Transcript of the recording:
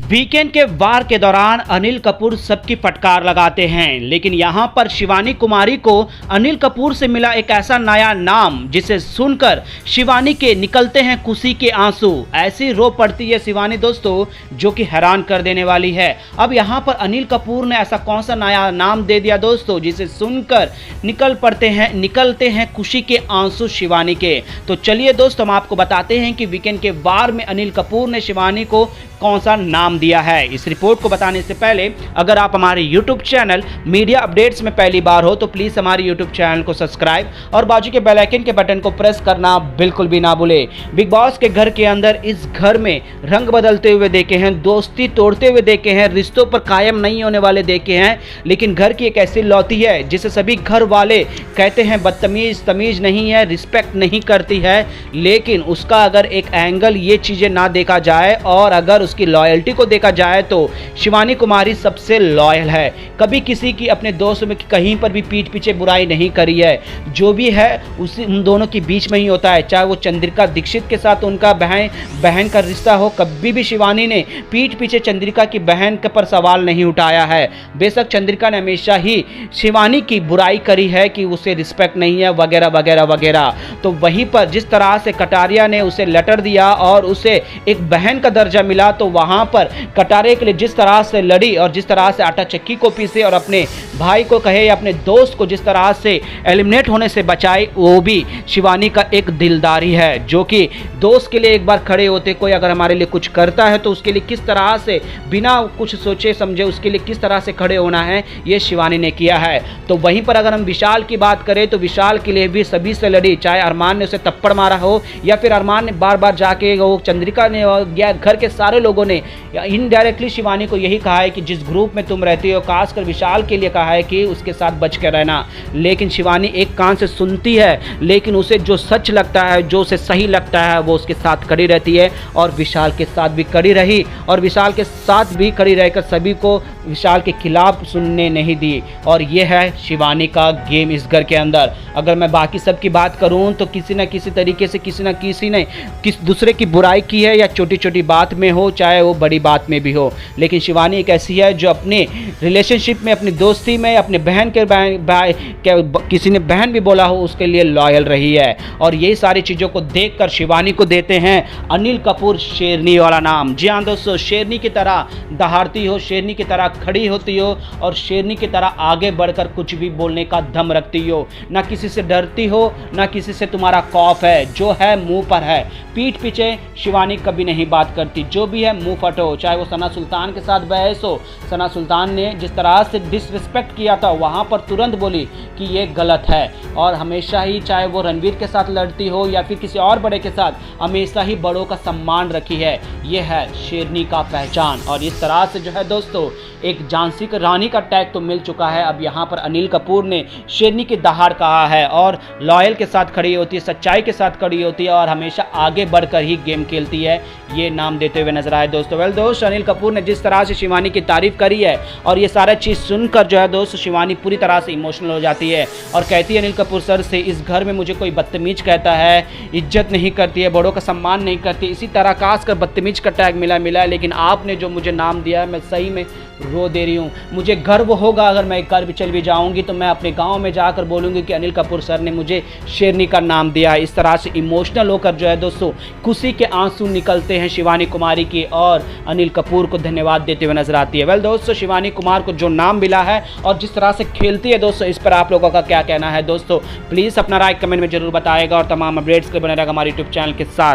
Weekend के वार के दौरान अनिल कपूर सबकी फटकार लगाते हैं, लेकिन यहां पर शिवानी कुमारी को अनिल कपूर से मिला एक ऐसा नया नाम जिसे सुनकर शिवानी के निकलते हैं खुशी के आंसू। ऐसी रो पड़ती है शिवानी दोस्तों, जो कि हैरान कर देने वाली है। अब यहां पर अनिल कपूर ने ऐसा कौन सा नया नाम दे दिया दोस्तों, जिसे सुनकर निकलते हैं खुशी के आंसू शिवानी के। तो चलिए दोस्तों, हम आपको बताते हैं कि वीकेंड के वार में अनिल कपूर ने शिवानी को कौन सा नाम दिया है। इस रिपोर्ट को बताने से पहले अगर आप हमारे YouTube चैनल मीडिया अपडेट्स में पहली बार हो तो प्लीज़ हमारे YouTube चैनल को सब्सक्राइब और बाजू के बेल आइकन के बटन को प्रेस करना बिल्कुल भी ना भूले। बिग बॉस के घर के अंदर इस घर में रंग बदलते हुए देखे हैं, दोस्ती तोड़ते हुए देखे हैं, रिश्तों पर कायम नहीं होने वाले देखे हैं, लेकिन घर की एक ऐसी लौती है जिसे सभी घर वाले कहते हैं बदतमीज, तमीज नहीं है, रिस्पेक्ट नहीं करती है। लेकिन उसका अगर एक एंगल ये चीज़ें ना देखा जाए और अगर उसकी लॉयल्टी को देखा जाए तो शिवानी कुमारी सबसे लॉयल है। कभी किसी की अपने दोस्त में कहीं पर भी पीठ पीछे बुराई नहीं करी है। जो भी है उसी उन दोनों के बीच में ही होता है, चाहे वो चंद्रिका दीक्षित के साथ उनका बहन का रिश्ता हो। कभी भी शिवानी ने पीठ पीछे चंद्रिका की बहन के पर सवाल नहीं उठाया है। बेशक चंद्रिका ने हमेशा ही शिवानी की बुराई करी है कि उसे रिस्पेक्ट नहीं है वगैरह वगैरह वगैरह। तो वहीं पर जिस तरह से कटारिया ने उसे लेटर दिया और उसे एक बहन का दर्जा मिला, तो वहां पर कटारे के लिए जिस तरह से लड़ी और जिस तरह से आटा चक्की को पीसे और अपने भाई को कहे या अपने दोस्त को जिस तरह से एलिमिनेट होने से बचाई, वो भी शिवानी का एक दिलदारी है। जो कि दोस्त के लिए एक बार खड़े होते, कोई अगर हमारे लिए कुछ करता है तो उसके लिए किस तरह से बिना कुछ सोचे समझे उसके लिए किस तरह से खड़े होना है, ये शिवानी ने किया है। तो वहीं पर अगर हम विशाल की बात करें तो विशाल के लिए भी सभी से लड़ी, चाहे अरमान ने उसे थप्पड़ मारा हो या फिर अरमान ने बार बार जाके वो चंद्रिका ने या घर के सारे लोगों ने इनडायरेक्टली शिवानी को यही कहा है कि जिस ग्रुप में तुम रहती हो, खासकर विशाल के लिए कहा है कि उसके साथ बच के रहना। लेकिन शिवानी एक कान से सुनती है, लेकिन उसे जो सच लगता है, जो उसे सही लगता है, वो उसके साथ खड़ी रहती है और विशाल के साथ भी खड़ी रही और विशाल के साथ भी खड़ी रहकर सभी को विशाल के खिलाफ सुनने नहीं दी। और ये है शिवानी का गेम इस घर के अंदर। अगर मैं बाकी सब की बात करूं तो किसी न किसी तरीके से किसी न किसी ने किस दूसरे की बुराई की है, या छोटी छोटी बात में हो चाहे वो बड़ी बात में भी हो। लेकिन शिवानी एक ऐसी है जो अपने रिलेशनशिप में, अपनी दोस्ती में, अपने बहन के किसी ने बहन भी बोला हो उसके लिए लॉयल रही है। और यही सारी चीज़ों को देखकर शिवानी को देते हैं अनिल कपूर शेरनी वाला नाम। जी हाँ दोस्तों, शेरनी की तरह दहाड़ती हो, शेरनी की तरह खड़ी होती हो और शेरनी की तरह आगे बढ़कर कुछ भी बोलने का दम रखती हो। ना किसी से डरती हो, ना किसी से तुम्हारा खौफ है, जो है मुंह पर है। पीठ पीछे शिवानी कभी नहीं बात करती, जो भी है मुंह फटो। चाहे वो सना सुल्तान के साथ बहस हो, सना सुल्तान ने जिस तरह से डिसरिस्पेक्ट किया था वहाँ पर तुरंत बोली कि ये गलत है। और हमेशा ही चाहे वो रणवीर के साथ लड़ती हो या फिर किसी और बड़े के साथ, हमेशा ही बड़ों का सम्मान रखी है। ये है शेरनी का पहचान। और इस तरह से जो है दोस्तों, एक झांसी की रानी का टैग तो मिल चुका है। अब यहाँ पर अनिल कपूर ने शेरनी की दहाड़ कहा है और लॉयल के साथ खड़ी होती है, सच्चाई के साथ खड़ी होती है और हमेशा आगे बढ़कर ही गेम खेलती है, ये नाम देते हुए नजर आए दोस्तों। वेल दोस्त, अनिल कपूर ने जिस तरह से शिवानी की तारीफ करी है और ये सारा चीज़ सुनकर जो है दोस्त शिवानी पूरी तरह से इमोशनल हो जाती है और कहती है अनिल कपूर सर से, इस घर में मुझे कोई बदतमीज कहता है, इज्जत नहीं करती है, बड़ों का सम्मान नहीं करती, इसी तरह खासकर बदतमीज का टैग मिला है। लेकिन आपने जो मुझे नाम दिया है, मैं सही में रो दे रही हूँ। मुझे गर्व होगा अगर मैं घर भी चल भी जाऊंगी तो मैं अपने गांव में जाकर बोलूँगी कि अनिल कपूर सर ने मुझे शेरनी का नाम दिया है। इस तरह से इमोशनल होकर जो है दोस्तों खुशी के आंसू निकलते हैं शिवानी कुमारी की और अनिल कपूर को धन्यवाद देते हुए नजर आती है। वेल दोस्तों, शिवानी कुमार को जो नाम मिला है और जिस तरह से खेलती है दोस्तों, इस पर आप लोगों का क्या कहना है दोस्तों? प्लीज़ अपना राय कमेंट में जरूर बताएगा और तमाम अपडेट्स के बने रहेगा हमारे यूट्यूब चैनल के साथ।